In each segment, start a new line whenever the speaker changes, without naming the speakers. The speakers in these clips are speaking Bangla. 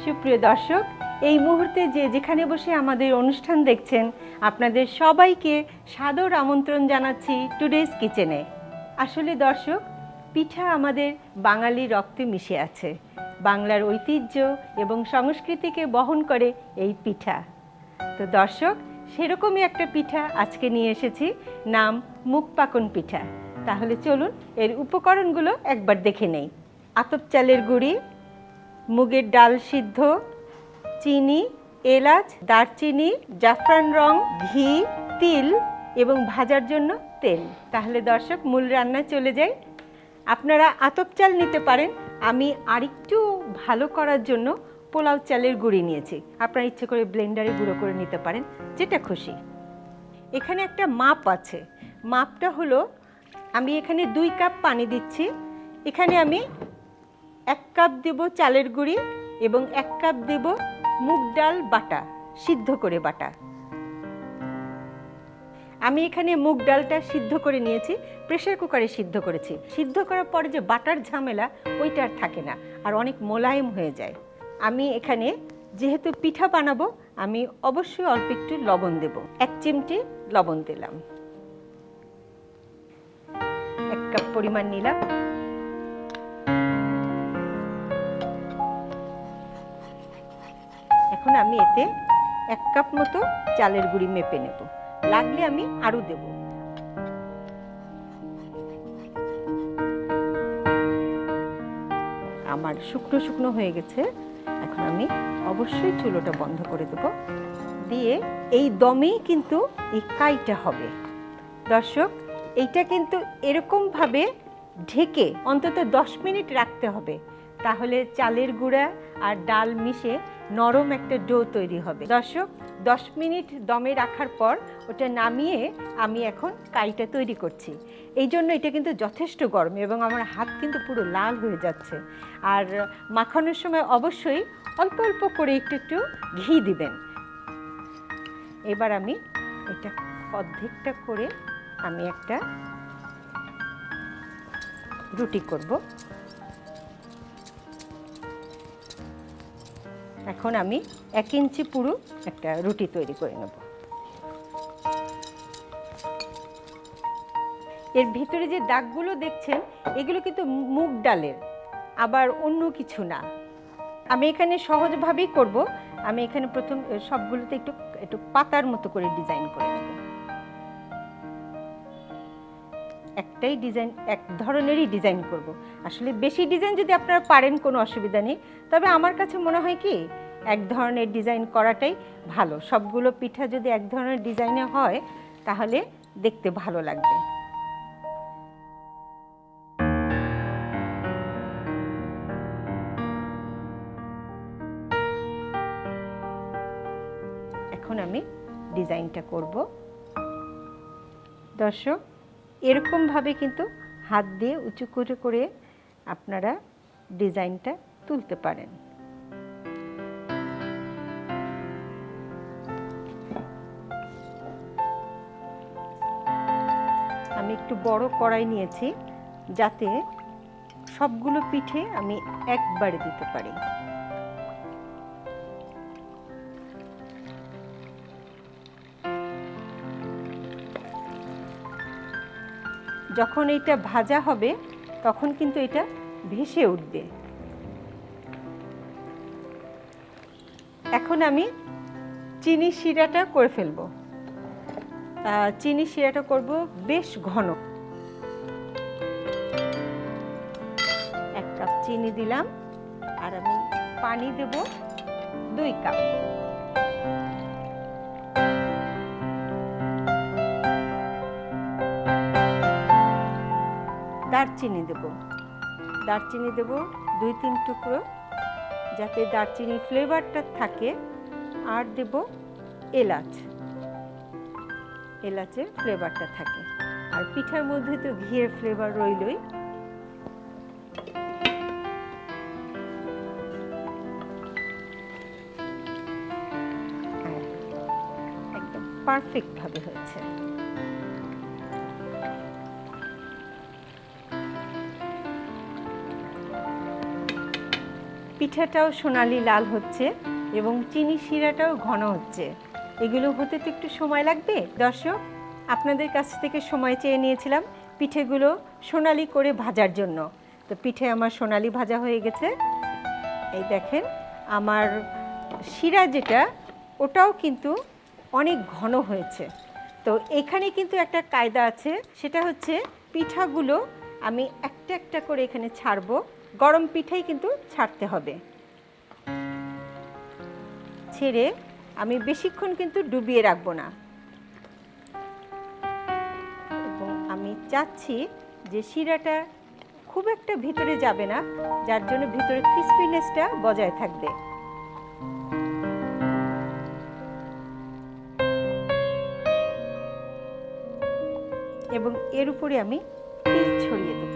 সুপ্রিয় দর্শক, এই মুহূর্তে যেখানে বসে আমাদের অনুষ্ঠান দেখছেন, আপনাদের সবাইকে সাদর আমন্ত্রণ জানাচ্ছি টুডেজ কিচেনে। আসলে দর্শক, পিঠা আমাদের বাঙালি রক্তে মিশে আছে। বাংলার ঐতিহ্য এবং সংস্কৃতিকে বহন করে এই পিঠা। তো দর্শক, সেরকমই একটা পিঠা আজকে নিয়ে এসেছি, নাম মুগ পাকন পিঠা। তাহলে চলুন এর উপকরণগুলো একবার দেখে নেই। আতপ চালের গুঁড়ি, মুগের ডাল সিদ্ধ, চিনি, এলাচ, দারচিনি, জাফরান রং, ঘি, তিল এবং ভাজার জন্য তেল। তাহলে দর্শক, মূল রান্নায় চলে যাই। আপনারা আতপ চাল নিতে পারেন, আমি আরেকটু ভালো করার জন্য পোলাও চালের গুঁড়ি নিয়েছি। আপনারা ইচ্ছে করে ব্লেন্ডারে গুঁড়ো করে নিতে পারেন, যেটা খুশি। এখানে একটা মাপ আছে, মাপটা হলো, আমি এখানে 2 কাপ পানি দিচ্ছি। এখানে আমি 1 কাপ দেব চালের গুঁড়ি এবং 1 কাপ দেব মুগ ডাল বাটা, সিদ্ধ করে বাটা। আমি এখানে মুগ ডালটা সিদ্ধ করে নিয়েছি, প্রেসার কুকারে সিদ্ধ করেছি। সিদ্ধ করার পরে যে বাটার ঝামেলা, ওইটা আর থাকে না, আর অনেক মোলায়েম হয়ে যায়। আমি এখানে যেহেতু পিঠা বানাবো, আমি অবশ্যই অল্প একটু লবণ দেব। 1 চিমটি লবণ দিলাম, 1 কাপ পরিমাণ নিলাম। এখন আমি এতে 1 কাপ মতো চালের গুঁড়ি মেপে নেব, লাগলে আমি আরও দেব। আমার শুকনো শুকনো হয়ে গেছে, এখন আমি অবশ্যই চুলোটা বন্ধ করে দেব। দিয়ে এই দমেই কিন্তু এই কাইটা হবে। দর্শক, এইটা কিন্তু এরকমভাবে ঢেকে অন্তত 10 মিনিট রাখতে হবে, তাহলে চালের গুঁড়া আর ডাল মিশে নরম একটা ডো তৈরি হবে। দর্শক, 10 মিনিট দমে রাখার পর ওটা নামিয়ে আমি এখন কাইটা তৈরি করছি। এই জন্য এটা কিন্তু যথেষ্ট গরম এবং আমার হাত কিন্তু পুরো লাল হয়ে যাচ্ছে। আর মাখানোর সময় অবশ্যই অল্প অল্প করে একটু ঘি দিবেন। এবার আমি এটা অর্ধেকটা করে আমি একটা রুটি করব। এখন আমি 1 ইঞ্চি পুরো একটা রুটি তৈরি করে নেব। এর ভিতরে যে দাগগুলো দেখছেন, এগুলো কিন্তু মুগ ডালের, আবার অন্য কিছু না। আমি এখানে সহজভাবেই করব। আমি এখানে প্রথম সবগুলোতে একটু পাতার মতো করে ডিজাইন করে নেব। একটাই ডিজাইন, এক ধরনেরই ডিজাইন করব। আসলে বেশি ডিজাইন যদি আপনারা পারেন, কোনো অসুবিধা নেই, তবে আমার কাছে মনে হয় কি, এক ধরনের ডিজাইন করাটাই ভালো। সবগুলো পিঠা যদি এক ধরনের ডিজাইনে হয়, তাহলে দেখতে ভালো লাগবে। এখন আমি ডিজাইনটা করব। দর্শক, এরকমভাবে কিন্তু হাত দিয়ে উঁচু করে করে আপনারা ডিজাইনটা তুলতে পারেন। আমি একটু বড় কড়াই নিয়েছি, যাতে সবগুলো পিঠে আমি একবারে দিতে পারি। যখন এটা ভাজা হবে, তখন কিন্তু এটা ভেসে উঠবে। এখন আমি চিনি শিরাটা করে ফেলব। চিনি শিরাটা করব বেশ ঘন। 1 কাপ চিনি দিলাম, আর আমি পানি দেব 2 কাপ। দারচিনি দেব 2-3 টুকরো, যাতে দারচিনি ফ্লেভারটা থাকে। আর দেব এলাচের ফ্লেভারটা থাকে। আর পিঠার মধ্যে তো ঘিয়ের ফ্লেভার রইলই। একদম পারফেক্ট ভাবে হয়েছে। পিঠাটাও সোনালি লাল হচ্ছে এবং চিনি শিরাটাও ঘন হচ্ছে। এগুলো হতে তো একটু সময় লাগবে। দর্শক, আপনাদের কাছ থেকে সময় চেয়ে নিয়েছিলাম পিঠেগুলো সোনালি করে ভাজার জন্য। তো পিঠে আমার সোনালি ভাজা হয়ে গেছে। এই দেখেন আমার শিরা যেটা, ওটাও কিন্তু অনেক ঘন হয়েছে। তো এখানে কিন্তু একটা কায়দা আছে, সেটা হচ্ছে পিঠাগুলো আমি একটা একটা করে এখানে ছাড়বো। গরম পিঠাই কিন্তু ছাড়তে হবে। ছেড়ে আমি বেশিক্ষণ কিন্তু ডুবিয়ে রাখবো না। এবং আমি চাচ্ছি যে শিরাটা খুব একটা ভিতরে যাবে না, যার জন্য ভিতরে ক্রিস্পিনেসটা বজায় থাকবে। এবং এর উপরে আমি তিল ছড়িয়ে দেব।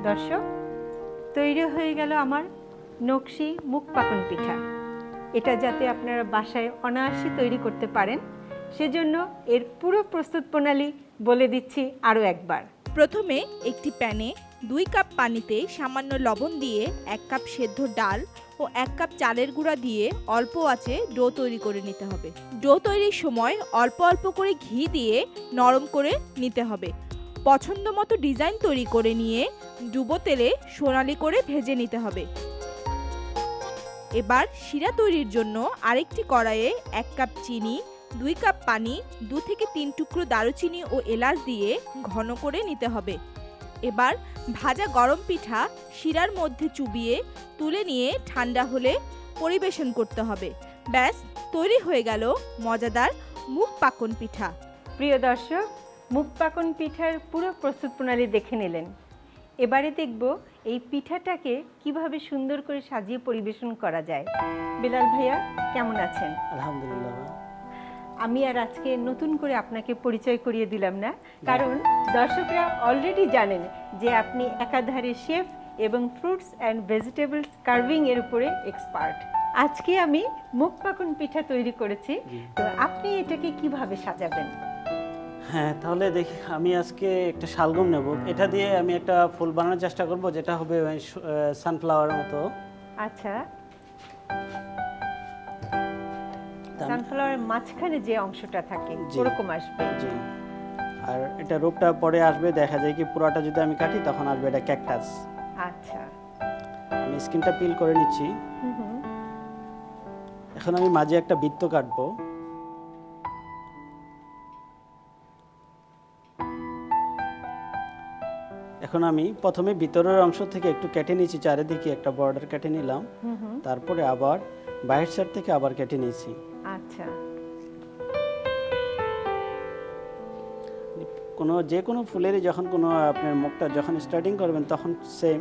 দর্শক, তৈরি হয়ে গেল আমার নকশি মুখ পাকন পিঠা। এটা যাতে আপনারা বাসায় অনায়াসে তৈরি করতে পারেন, সেজন্য এর পুরো প্রস্তুত প্রণালী বলে দিচ্ছি আরও একবার।
প্রথমে একটি প্যানে 2 কাপ পানিতে সামান্য লবণ দিয়ে 1 কাপ সেদ্ধ ডাল ও 1 কাপ চালের গুঁড়া দিয়ে অল্প আঁচে ডো তৈরি করে নিতে হবে। ডো তৈরির সময় অল্প অল্প করে ঘি দিয়ে নরম করে নিতে হবে। পছন্দ মতো ডিজাইন তৈরি করে নিয়ে ডুবো তেলে সোনালি করে ভেজে নিতে হবে। এবার শিরা তৈরির জন্য আরেকটি কড়াইয়ে 1 কাপ চিনি, 2 কাপ পানি, 2 থেকে 3 টুকরো দারুচিনি ও এলাচ দিয়ে ঘন করে নিতে হবে। এবার ভাজা গরম পিঠা শিরার মধ্যে চুবিয়ে তুলে নিয়ে ঠান্ডা হলে পরিবেশন করতে হবে। ব্যাস, তৈরি হয়ে গেল মজাদার মুখ পাকন পিঠা।
প্রিয় দর্শক, মুখ পাকন পিঠার পুরো প্রস্তুত প্রণালী দেখে নিলেন। এবারে দেখব এই পিঠাটাকে কিভাবে সুন্দর করে সাজিয়ে পরিবেশন করা যায়। বেলাল ভাইয়া, কেমন আছেন?
আলহামদুলিল্লাহ।
আমি আর আজকে নতুন করে আপনাকে পরিচয় করিয়ে দিলাম না, কারণ দর্শকরা অলরেডি জানেন যে আপনি একাধারে শেফ এবং ফ্রুটস অ্যান্ড ভেজিটেবলস কার্ভিং এর উপরে এক্সপার্ট। আজকে আমি মুখ পাকন পিঠা তৈরি করেছি, তো আপনি এটাকে কিভাবে সাজাবেন?
হ্যাঁ, তাহলে দেখি, আমি আজকে একটা শালগম নেব। এটা দিয়ে আমি একটা ফুল বানানোর চেষ্টা করব, যেটা হবে সানফ্লাওয়ার মতো।
আচ্ছা, সানফ্লাওয়ারের মাঝখানে যে অংশটা থাকে ওরকম আসবে।
জি। আর এটা রূপটা পরে আসবে, দেখা যায় কি পুরোটা যদি আমি কাটি তখন আসবে এটা ক্যাকটাস।
আচ্ছা,
আমি স্কিনটা পিল করে নিচ্ছি। এখন আমি মাঝে একটা বৃত্ত কাটবো। এখন আমি প্রথমে ভিতরের অংশ থেকে একটু কেটে নিয়েছি, চারিদিকে একটা বর্ডার কেটে নিলাম। তারপরে আবার বাইরের সাইড থেকে আবার কেটে নিয়েছি।
আচ্ছা,
যে কোনো ফুলেরই যখন কোনো আপনার মুখটা যখন স্টার্টিং করবেন তখন সেম,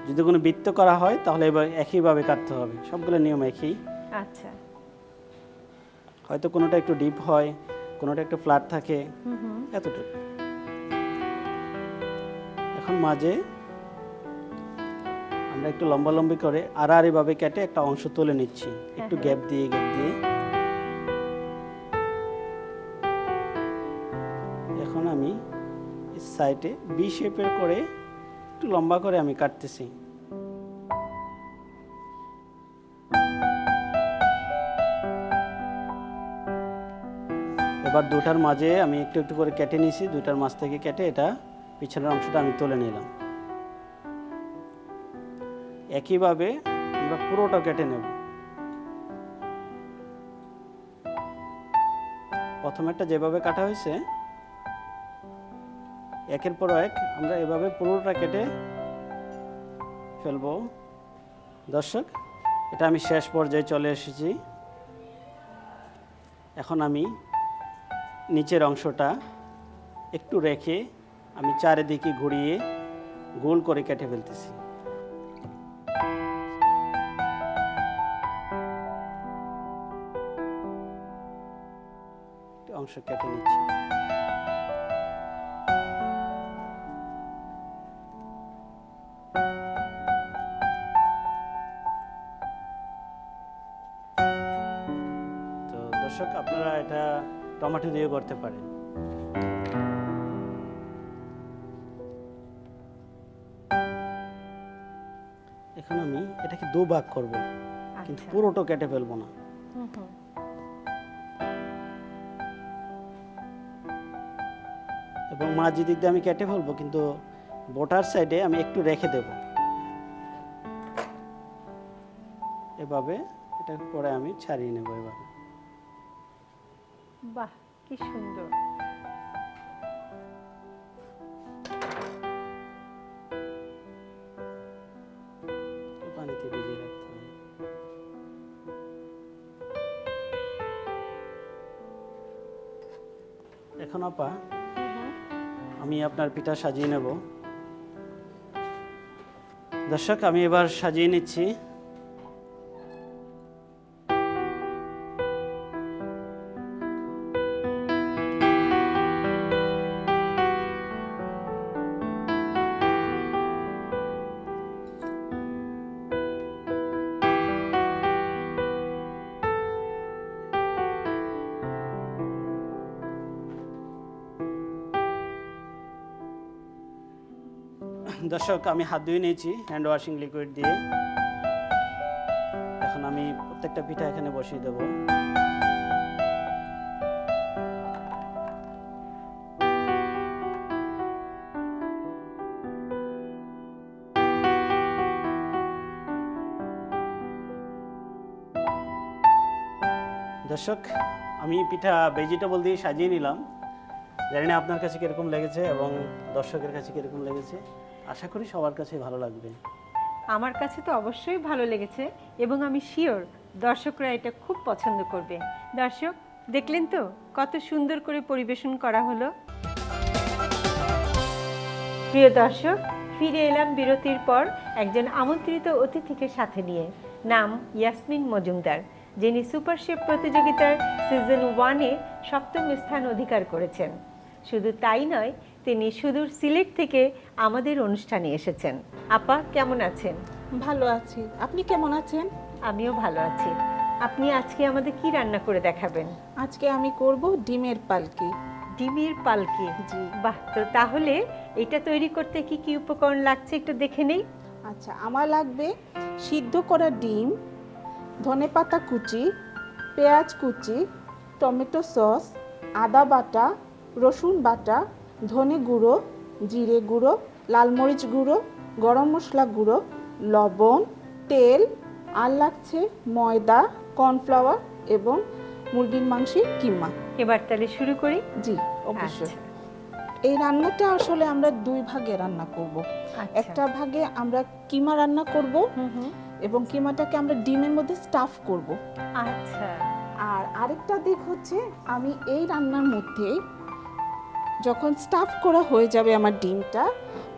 যদি কোনো বৃত্ত করা হয় তাহলে এবার একইভাবে কাটতে হবে, সবগুলো নিয়ম একই।
আচ্ছা,
হয়তো কোনোটা একটু ডিপ হয়, কোনোটা একটু ফ্ল্যাট থাকে, এতটুকু। এখন মাঝে আমরা একটু লম্বালম্বি করে আড়াআড়িভাবে কেটে একটা অংশ তুলে নিচ্ছি, একটু গ্যাপ দিয়ে। এখন আমি সাইডে বি শেপের করে একটু লম্বা করে আমি কাটতেছি। এবার দুটার মাঝে আমি একটু একটু করে কেটে নিয়েছি, দুটার মাঝ থেকে কেটে এটা পিছনের অংশটা আমি তুলে নিলাম। একইভাবে আমরা পুরোটা কেটে নেব। প্রথমেরটা যেভাবে কাটা হয়েছে একের পর এক আমরা এভাবে পুরোটা কেটে ফেলবো। দর্শক, এটা আমি শেষ পর্যায়ে চলে এসেছি। এখন আমি নিচের অংশটা একটু রেখে আমি চারিদিকে ঘুরিয়ে গোল করে কেটে ফেলতেছি। অংশ কেটে নিচ্ছি। তো দর্শক, আপনারা এটা টমেটো দিয়ে করতে পারেন। এটাকে দুভাগ করব, কিন্তু
আচ্ছা।
পুরোটা কেটে ফেলবো না।
হুম হুম।
এবং মাঝ দিক দিয়ে আমি কেটে ফেলবো, কিন্তু বোটার সাইডে আমি একটু রেখে দেব। এভাবে এটা পরে আমি ছাড়িয়ে নেব এভাবে।
বাহ, কি সুন্দর।
পানিতে ভিজিয়ে রাখতে হবে। এখন আপা আমি আপনার পিঠা সাজিয়ে নেব। দর্শক, আমি এবার সাজিয়ে নিচ্ছি। দর্শক, আমি হাত ধুয়ে নিয়েছি হ্যান্ড ওয়াশিং লিকুইড দিয়ে। এখন আমি প্রত্যেকটা পিঠা এখানে বসিয়ে দেব। দর্শক, আমি পিঠা ভেজিটেবল দিয়ে সাজিয়ে নিলাম। জানি না আপনার কাছে কীরকম লেগেছে এবং দর্শকের কাছে কীরকম লেগেছে। আশা করি সবার কাছে ভালো লাগবে।
আমার কাছে তো অবশ্যই ভালো লেগেছে এবং আমি শিওর দর্শকরা এটা খুব পছন্দ করবে। দর্শক, দেখলেন তো কত সুন্দর করে পরিবেশন করা হলো। প্রিয় দর্শক, ফিরে এলাম বিরতির পর একজন আমন্ত্রিত অতিথিকে সাথে নিয়ে। নাম ইয়াসমিন মজুমদার, যিনি সুপার শেফ প্রতিযোগিতার সিজন 1-এ 7ম স্থান অধিকার করেছেন। শুধু তাই নয়, তিনি সুদূর সিলেট থেকে আমাদের অনুষ্ঠানে এসেছেন। আপা, কেমন আছেন?
ভালো আছি। আপনি কেমন আছেন?
আমিও ভালো আছি। আপনি আজকে আমাদের কি রান্না করে দেখাবেন?
আজকে আমি করব ডিমের পালকি।
ডিমের পালকি।
জি।
বাহ, তো তাহলে এটা তৈরি করতে কি কি উপকরণ লাগছে একটু দেখে নেই।
আচ্ছা, আমার লাগবে সিদ্ধ করা ডিম, ধনেপাতা কুচি, পেঁয়াজ কুচি, টমেটো সস, আদা বাটা, রসুন বাটা, ধনে গুঁড়ো, জিরে গুঁড়ো, লাল মরিচ গুঁড়ো, গরম মশলা গুঁড়ো, লবণ, তেল, আর লাগছে ময়দা, কর্নফ্লাওয়ার এবং মুরগির মাংসের কিমা।
এবার তাহলে শুরু করি।
জি, অবশ্যই।
আচ্ছা,
এই রান্নাটা আসলে আমরা দুই ভাগে রান্না করব।
আচ্ছা।
একটা ভাগে আমরা কিমা রান্না করব
হুম হুম।
এবং কিমাটাকে আমরা ডিমের মধ্যে স্টাফ করব।
আচ্ছা।
আর আরেকটা দিক হচ্ছে, আমি এই রান্নার মধ্যে যখন স্টাফ করা হয়ে যাবে আমার ডিমটা,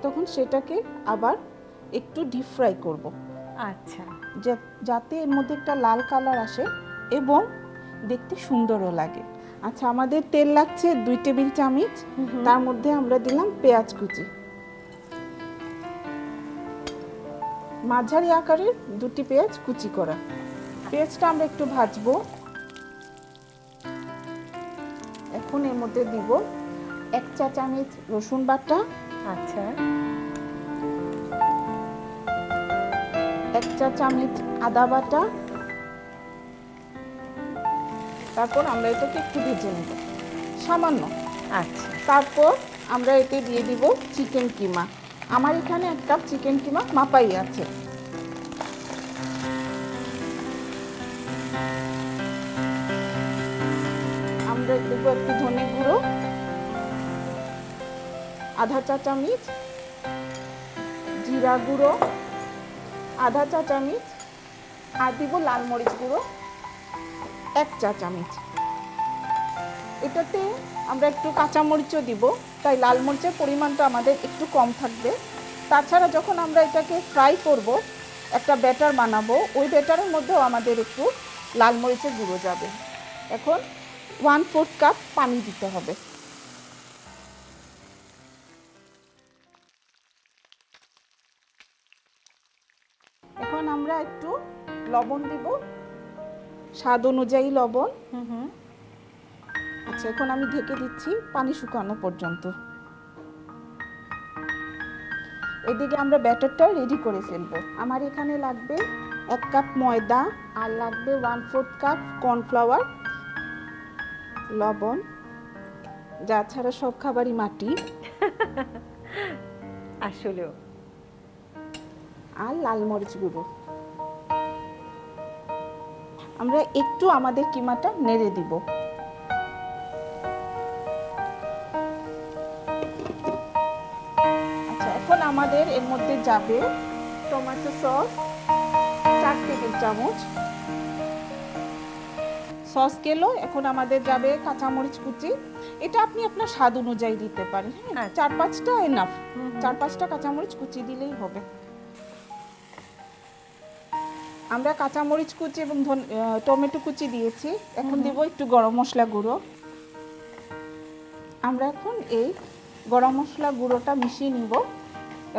তখন সেটাকে আবার একটু ডিপ ফ্রাই করব,
আচ্ছা।
যাতে এর মধ্যে একটা লাল কালার আসে এবং দেখতে সুন্দরও লাগে। আচ্ছা, আমাদের তেল লাগছে 2 টেবিল চামচ। তার মধ্যে আমরা দিলাম পেঁয়াজ কুচি, মাঝারি আকারের 2টি পেঁয়াজ কুচি করা। পেঁয়াজটা আমরা একটু ভাজবো। এখন এর মধ্যে দিব 1 চা চামচ রসুন বাটা,
আচ্ছা।
1 চা চামচ আদা বাটা। তারপর আমরা এটাকে একটু ভেজে নেব সামান্য।
আচ্ছা।
তারপর আমরা এতে দিয়ে দিব চিকেন কিমা। আমার এখানে 1 কাপ চিকেন কিমা মাপাই আছে। আমরা দেব একটু ধনে গুঁড়ো, আধা চা চামচ, জিরা গুঁড়ো আধা চা চামচ, আর দিব লাল মরিচ গুঁড়ো 1 চা চামচ। এটাতে আমরা একটু কাঁচা মরিচও দিব, তাই লাল মরিচের পরিমাণটা আমাদের একটু কম থাকবে। তাছাড়া যখন আমরা এটাকে ফ্রাই করব, একটা ব্যাটার বানাবো, ওই ব্যাটারের মধ্যেও আমাদের একটু লাল মরিচের গুঁড়ো যাবে। এখন 1/4 কাপ পানি দিতে হবে। এখন আমরা একটু লবণ দিব, স্বাদ অনুযায়ী লবণ।
হুম হুম।
আচ্ছা, এখন আমি ঢেকে দিচ্ছি পানি শুকানো পর্যন্ত। এদিকে আমরা ব্যাটারটা রেডি করে ফেলবো। আমার এখানে লাগবে 1 কাপ ময়দা, আর লাগবে 1/4 কাপ কর্নফ্লাওয়ার, লবণ, যা ছাড়া সব খাবারই মাটি,
আসলেও
আর লাল মরিচ গুঁড়ো। আমরা একটু আমাদের কিমাটা নেড়ে দিব। আচ্ছা, এখন আমাদের এর মধ্যে যাবে টমেটো সস 4 টেবিল চামচ। সস গেল, এখন আমাদের যাবে কাঁচামরিচ কুচি। এটা আপনি আপনার স্বাদ অনুযায়ী দিতে পারেন। হ্যাঁ, 4-5টা এনাফ, 4-5টা কাঁচামরিচ কুচি দিলেই হবে। আমরা কাঁচামরিচ কুচি এবং টমেটো কুচি দিয়েছি। এখন দেব একটু গরম মশলা গুঁড়ো। আমরা এখন এই গরম মশলা গুঁড়োটা মিশিয়ে নিব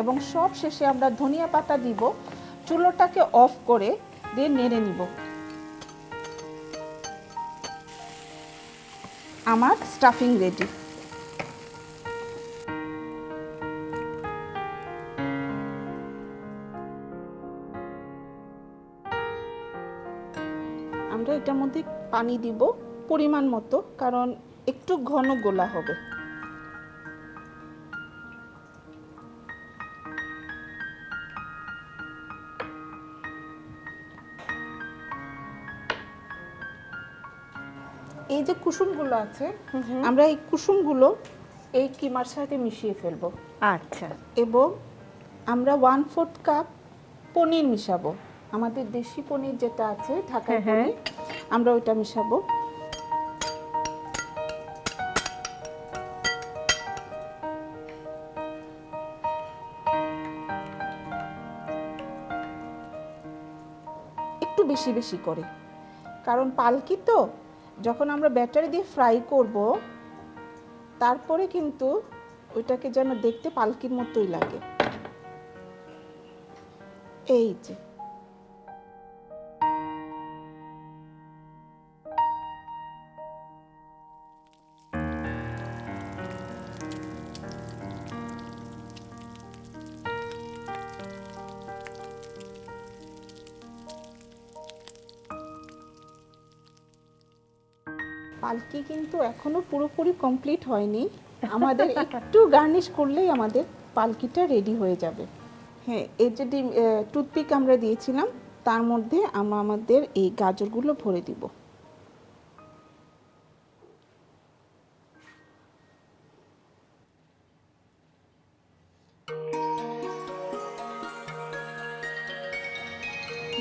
এবং সব শেষে আমরা ধনিয়া পাতা দিব। চুলোটাকে অফ করে দিয়ে নেড়ে নিব। আমার স্টাফিং রেডি। আমরা এটার মধ্যে পানি দিব পরিমাণ মতো, কারণ একটু ঘন গোলা হবে। এই যে কুসুমগুলো আছে, আমরা এই কুসুমগুলো এই কিমার সাথে মিশিয়ে ফেলবো।
আচ্ছা,
এবং আমরা 1/4 কাপ পনির মিশাবো। আমাদের দেশি পনির যেটা আছে, ঢাকার পনির, আমরা ওইটা মিশাবো। একটু বেশি বেশি করে, কারণ পালকি তো, যখন আমরা ব্যাটারি দিয়ে ফ্রাই করব তারপরে কিন্তু ওইটাকে যেন দেখতে পালকির মতোই লাগে। এই যে পালকি কিন্তু এখনো পুরোপুরি কমপ্লিট হয়নি। আমাদের একটু গার্নিশ করলেই আমাদের পালকিটা রেডি হয়ে যাবে। হ্যাঁ, এই যে টুথপিক আমরা দিয়েছিলাম, তার মধ্যে আমরা আমাদের এই গাজরগুলো ভরে দিব।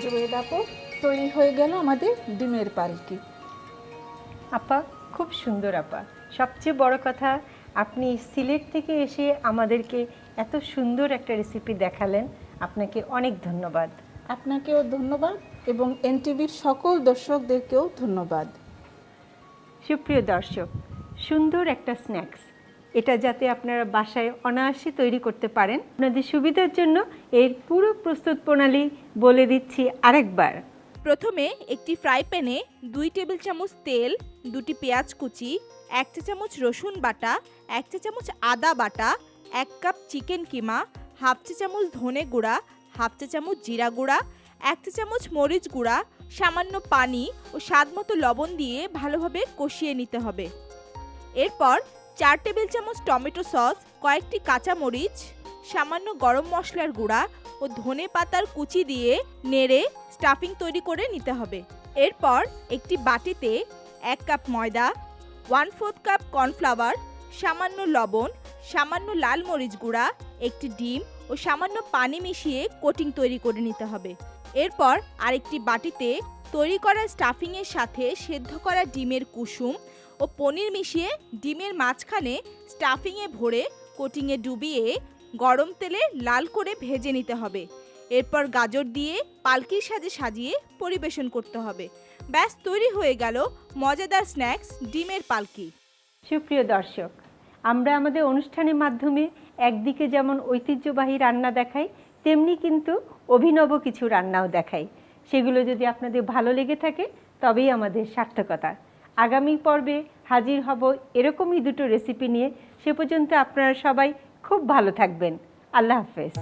জড়িয়ে দেখো, তৈরি হয়ে গেল আমাদের ডিমের পালকি।
আপা খুব সুন্দর আপা। সবচেয়ে বড় কথা, আপনি সিলেট থেকে এসে আমাদেরকে এত সুন্দর একটা রেসিপি দেখালেন। আপনাকে অনেক ধন্যবাদ।
আপনাকেও ধন্যবাদ এবং এনটিভির সকল দর্শকদেরকেও ধন্যবাদ।
সুপ্রিয় দর্শক, সুন্দর একটা স্ন্যাক্স, এটা যাতে আপনারা বাসায় অনায়াসে তৈরি করতে পারেন, আপনাদের সুবিধার জন্য এর পুরো প্রস্তুত প্রণালী বলে দিচ্ছি আরেকবার।
প্রথমে একটি ফ্রাই প্যানে 2 টেবিল চামচ তেল, 2টি পেঁয়াজ কুচি, 1 চা চামচ রসুন বাটা, 1 চা চামচ আদা বাটা, 1 কাপ চিকেন কিমা, হাফ চা চামচ ধনে গুঁড়া, হাফ চা চামচ জিরা গুঁড়া, 1 চা চামচ মরিচ গুঁড়া, সামান্য পানি ও স্বাদ মতো লবণ দিয়ে ভালোভাবে কষিয়ে নিতে হবে। এরপর 4 টেবিল চামচ টমেটো সস, কয়েকটি কাঁচা মরিচ, সামান্য গরম মশলার গুঁড়া ও ধনে পাতার কুচি দিয়ে নেড়ে স্টাফিং তৈরি করে নিতে হবে। এরপর একটি বাটিতে 1 কাপ ময়দা, 1/4 কাপ কর্নফ্লাওয়ার, সামান্য লবণ, সামান্য লাল মরিচ গুঁড়া, একটি ডিম ও সামান্য পানি মিশিয়ে কোটিং তৈরি করে নিতে হবে। এরপর আরেকটি বাটিতে তৈরি করা স্টাফিংয়ের সাথে সেদ্ধ করা ডিমের কুসুম ও পনির মিশিয়ে ডিমের মাঝখানে স্টাফিংয়ে ভরে কোটিংয়ে ডুবিয়ে গরম তেলে লাল করে ভেজে নিতে হবে। এরপর গাজর দিয়ে পালকির সাজে সাজিয়ে পরিবেশন করতে হবে। ব্যাস, তৈরি হয়ে গেল মজাদার স্ন্যাক্স ডিমের পালকি।
সুপ্রিয় দর্শক, আমরা আমাদের অনুষ্ঠানের মাধ্যমে একদিকে যেমন ঐতিহ্যবাহী রান্না দেখাই, তেমনি কিন্তু অভিনব কিছু রান্নাও দেখাই। সেগুলো যদি আপনাদের ভালো লেগে থাকে তবেই আমাদের সার্থকতা। আগামী পর্বে হাজির হব এরকমই দুটো রেসিপি নিয়ে। সে পর্যন্ত আপনারা সবাই খুব ভালো থাকবেন। আল্লাহ হাফেজ।